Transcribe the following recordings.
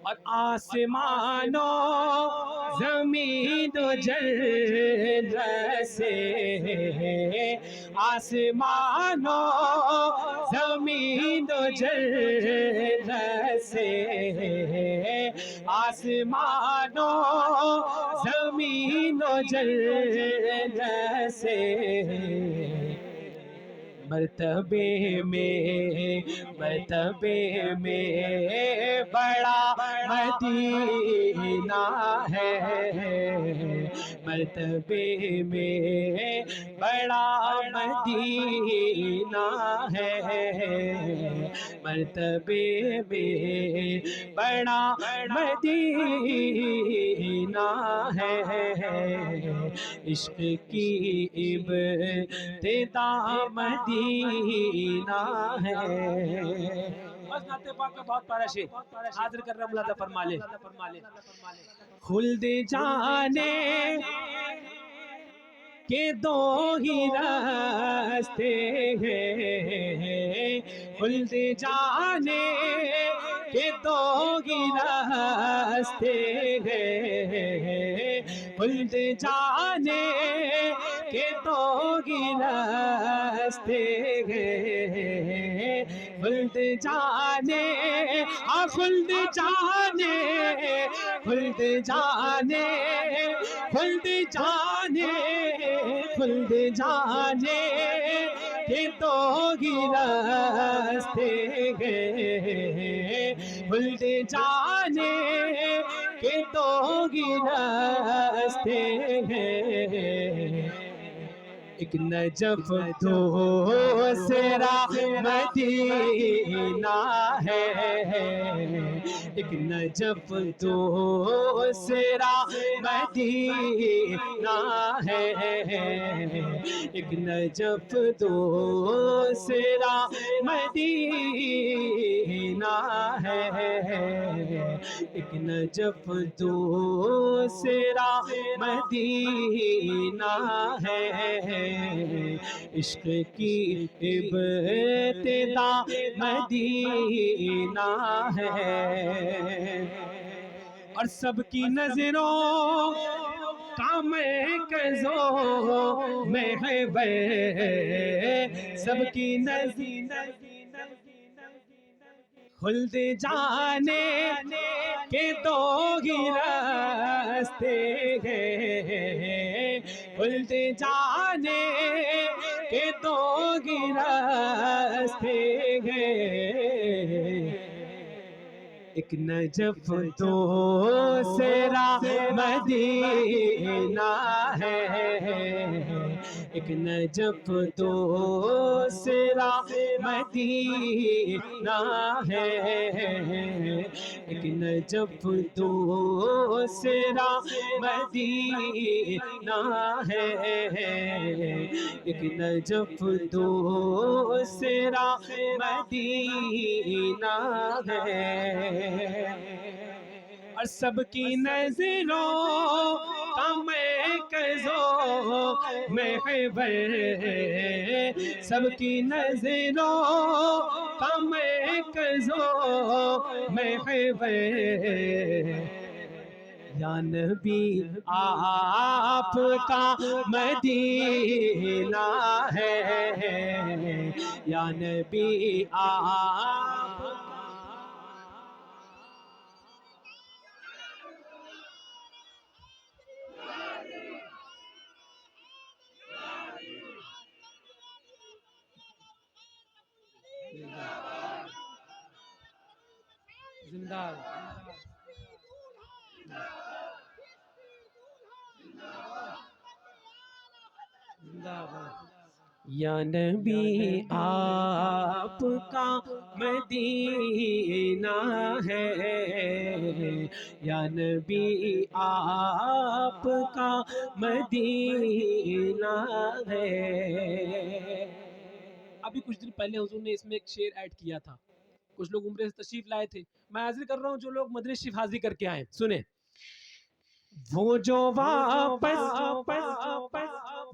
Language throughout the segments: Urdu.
اور آسمانوں زمین و جل سے، آسمانوں زمین و جل سے، آسمانوں زمین و جل سے، مرتبے میں بڑا مدینہ ہے، مرتبے میں بڑا مدینہ ہے، مرتبے میں بڑا مدینہ ہے، عشق کی ابتدا مدینہ ہے۔ بس نعت پاک کا بہت پیارا شعر حاضر کر رہا ملادہ فرما لے۔ خلد جانے کہ دو ہی راستے ہیں، خلد جانے کہ دو ہی راستے ہیں، خلد جانے کہ دو ہی راستے ہیں، خلد جانے خلد جانے خلد جانے خلد جانے خلد جانے کہ دو ہی راستے ہیں، خلد جانے کہ دو ہی راستے ہیں، ایک نجف دوسرا مدینہ ہے، ایک نجف دوسرا مدینہ ہے، ایک نجف دوسرا مدینہ ہے، ایک نجف دوسرا مدینہ ہے، عشق کی ابتدا مدینہ ہے، اور سب کی نظروں کا مرکزوں میں ہے وہ، سب کی نظروں خلد جانے کہ دو ہی راستے ہیں، خلد جانے کہ دو ہی راستے ہیں، ایک نجف دوسرا مدینہ ہے، ایک نجف دوسرا مدینہ ہے، ایک نجف دوسرا مدینہ ہے، ایک نجف دوسرا مدینہ ہے، اور سب کی نظروں کا مرکزوں میں ہے وہ، سب کی نظروں کا مرکزوں میں ہے وہ، یا نبی آپ کا مدینہ ہے، یا نبی آپ زندہ یا نبی آپ کا مدینہ ہے، یا نبی آپ کا مدینہ ہے۔ ابھی کچھ دن پہلے حضور نے اس میں ایک شعر ایڈ کیا تھا، کچھ لوگ عمرے سے تشریف لائے تھے، میں حاضر کر رہا ہوں جو لوگ مدنی شریف حاضری کر کے آئے، سنیں۔ وہ جو واپس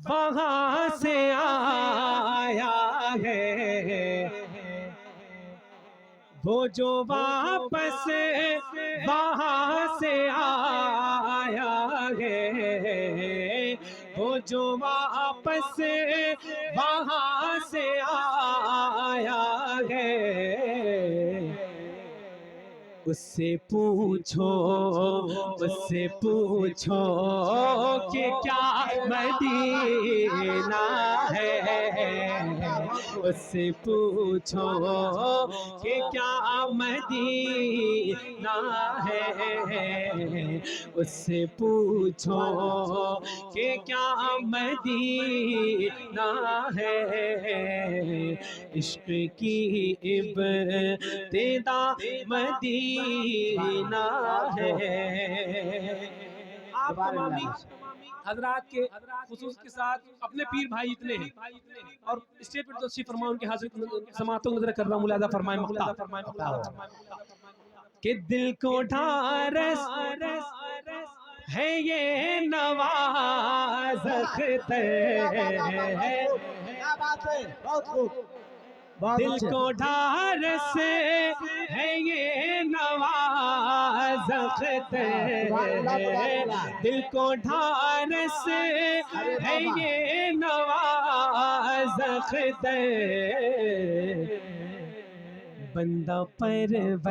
وہاں سے آیا ہے، وہ جو واپس سے وہاں سے آیا ہے، اس سے پوچھو، اس سے پوچھو کہ کیا مدینہ ہے، اس سے پوچھو کہ کیا مدینہ ہے، اس سے پوچھو کہ کیا مدینہ ہے، عشق کی ابتدا مدینہ ہے۔ آپ تمامی حضرات کے خصوص کے ساتھ اپنے پیر بھائی اتنے ہیں اور اسٹیج پر تشریف فرما، ان کے حاضر سماعتوں نظر کر رہا ہوں، ملاحظہ فرمائیں مقطع کہ دل کو ڈھارس ہے یہ نواز اختر، دل کو ڈھارس ہے یہ نواز اختر، دل کو ڈھارس ہے یہ نواز اختر، بندہ پرور،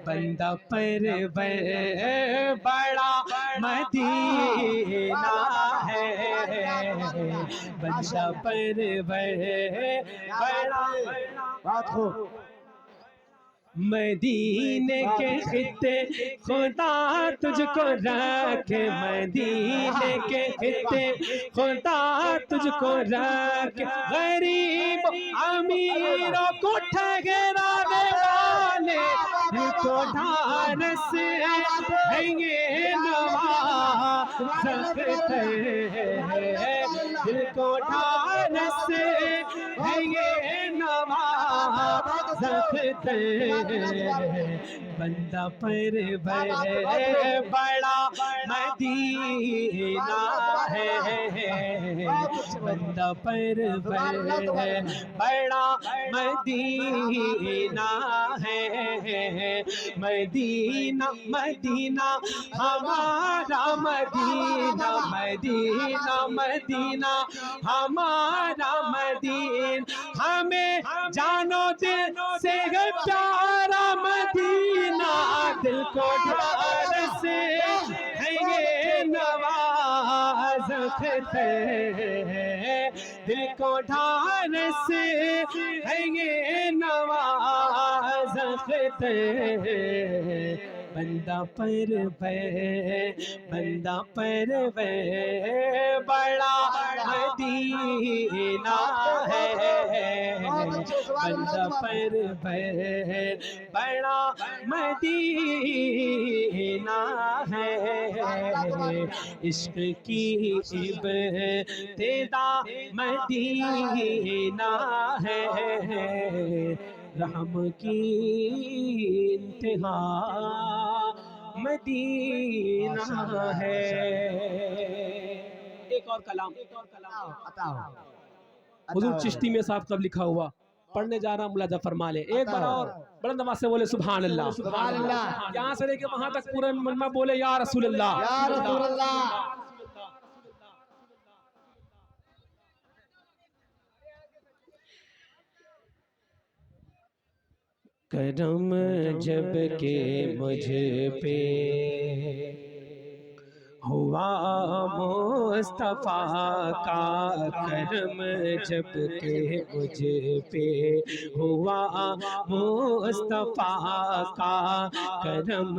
بندہ پرور بڑا مدینہ ہے، بندہ پرور بڑا، بات ہو مدینے کے خطے خدا تجھ کو رکھے، مدینے کے خطے خدا تجھ کو رکھے، غریب امیروں کو ٹھہرانے والے دل کو ڈھارس ہے یہ نواز اختر، دل کو ڈھارس ہے یہ نواز اختر، بندہ پرور بڑا مدینہ ہے، بندہ پرور بڑا مدینہ ہے، مدینہ مدینہ ہمارا مدینہ، مدینہ مدینہ ہمارا مدینہ، ہمیں جانو دل سے ہے پیارا مدینہ، دل کو ڈھارس ہے یہ نواز اختر، دل کو ڈھارس ہے یہ نواز اختر، بندہ پرور بندہ پرور بڑا مدینہ ہے، بندہ پرور بڑا مدینہ ہے، عشق کی ابتدا مدینہ ہے، رحم کی انتہا مدینہ ہے۔ ایک اور کلام حضور چشتی میں صاحب کب لکھا ہوا پڑھنے جا رہا ہوں، ملاحظہ فرما لے، ایک بار اور بلند آواز سے بولے سبحان اللہ، سبحان اللہ، یہاں سے لے کے وہاں تک پورے مجمع بولے یا رسول اللہ، یا رسول اللہ۔ کرم جب کہ مجھ پہ ہوا مصطفیٰ کا، کرم جب کہ مجھ پہ ہوا مصطفیٰ کا، کرم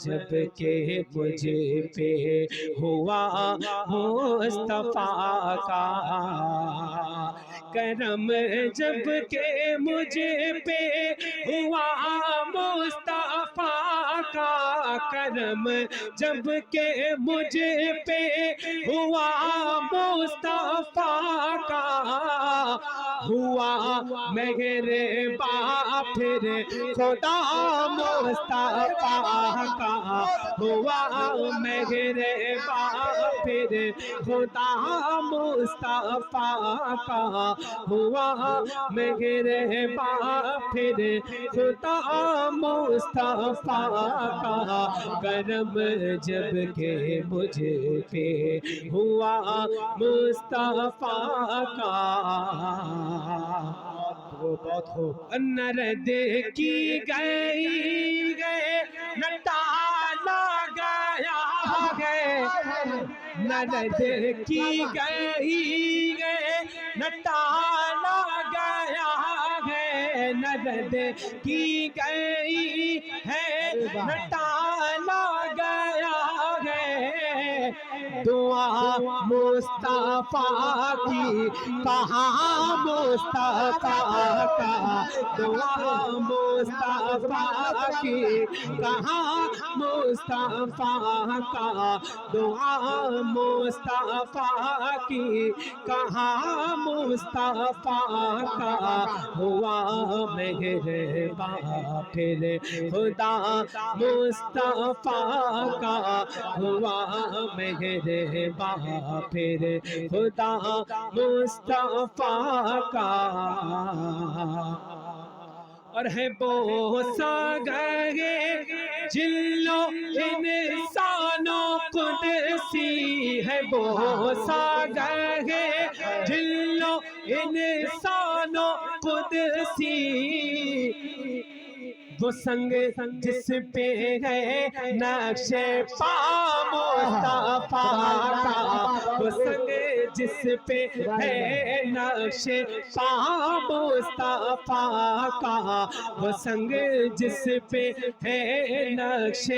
جب کہ مجھ پہ ہوا مصطفیٰ کا، کرم جب کہ مجھ پہ ہوا مصطفیٰ کا، کرم جب کہ مجھ پہ ہوا مصطفیٰ کا، ہوا مہرباں پھر خدا مصطفیٰ کا، ہوا مہربان پھر خدا مصطفیٰ کا ہوا مہربان پھر خدا مصطفیٰ کا کرم جب کہ مجھ پہ ہوا مصطفیٰ کا بہت خوب نرد کی گئی گئے نہ ڈالا گیا ہے نرد کی گئی گئے نہ ڈالا گیا ہے نرد کی گئی ہے نہ ڈالا گیا ہے دعا مصطفیٰ کی کہاں مصطفیٰ کا دعا مصطفیٰ کی کہاں مصطفیٰ کا دعا مصطفیٰ کی کہاں مصطفیٰ کا ہوا مہربان پھر خدا مصطفیٰ کا ہوا مہربان پھر خدا مصطفیٰ کا اور ہے بوسہ گئے جلو انسانوں قدسی ہے بوسہ گئے جلو انسانوں قدسی وہ سنگ جس پہ ہے نقش پا مصطفیٰ کا وہ سنگ جس پہ ہے نقش پا مصطفیٰ کا وہ سنگ جس پہ ہے نقش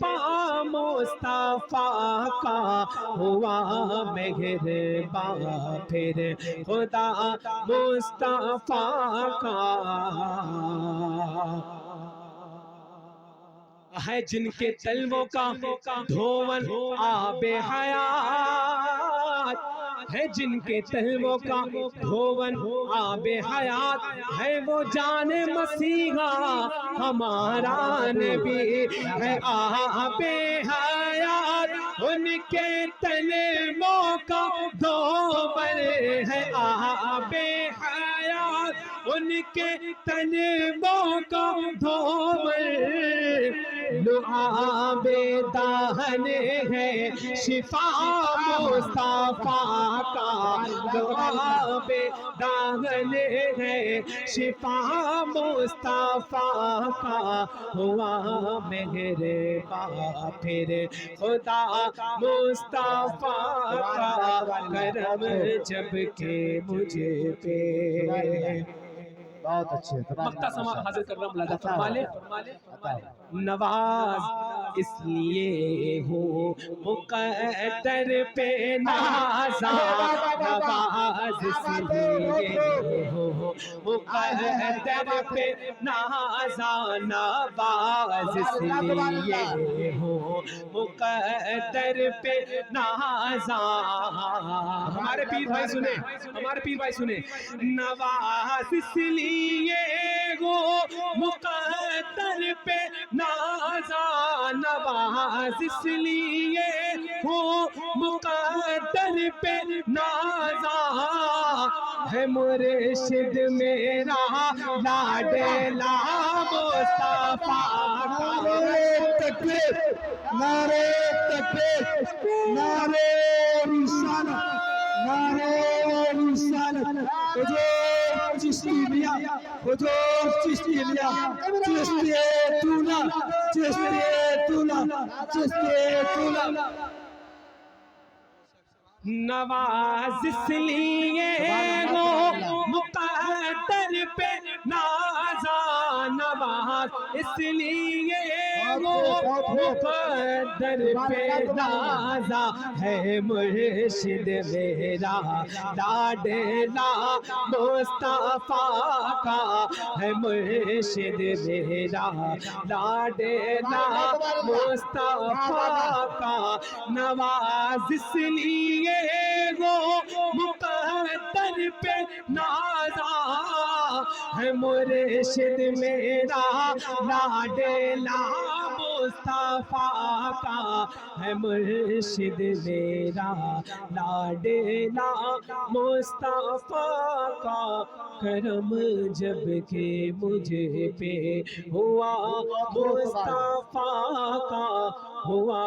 پا مصطفیٰ کا ہوا مہربان پھر خدا مصطفیٰ کا ہے جن کے تلووں کا دھون آب حیات ہے جن کے تلووں کا دھون آب حیات ہے وہ جان مسیحا ہمارا نبی ہے آب حیات ان کے تلووں کا دھون ہے آب حیات ان کے تلووں کا دھون لعاب دہن ہے شفا مصطفیٰ کا لعاب دہن ہے شفا مصطفیٰ کا ہوا مہربان پھر خدا مصطفیٰ کا کرم جب کہ مجھے پہ بہت اچھے مقطع سما حاضر کر رہا ہوں ملاحظہ فرما لے نواز اس لیے ہو مقدر پہ نازا نواز اس لیے ہو مقدر پہ نازا نواز اس لیے ہو مقدر پہ نازا ہمارے پیر بھائی سنیں ہمارے پیر بھائی سنیں نواز اس لیے ہو مقدر پہ نازا نواز اس لیے ہو مقدر پہ نازا ہے مرشد میرا لاڈلا مصطفیٰ کا تکبیر نعرے تکبیر نعرے رسالت نعرے رسالت حضور چشتی میاں حضور چشتی میاں چشتی تولا چشتی تولا چشتی تولا نواز اس لیے ہو مقدر پہ نازا نواز اس لیے ہو مقدر پہ نازا ہے مرشد میرا لاڈلا مصطفیٰ کا ہے مرشد میرا لاڈلا مصطفیٰ کا نواز اس لیے وہ مقدر پہ نازا ہے مرشد میرا لاڈلا مصطفیٰ کا ہے مرشد میرا لاڈلا مصطفیٰ کا کرم جب کہ مجھے پہ ہوا مصطفیٰ کا ہوا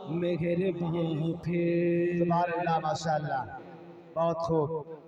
مہربان پھر سبحان اللہ، ماشاء اللہ، بہت خوب.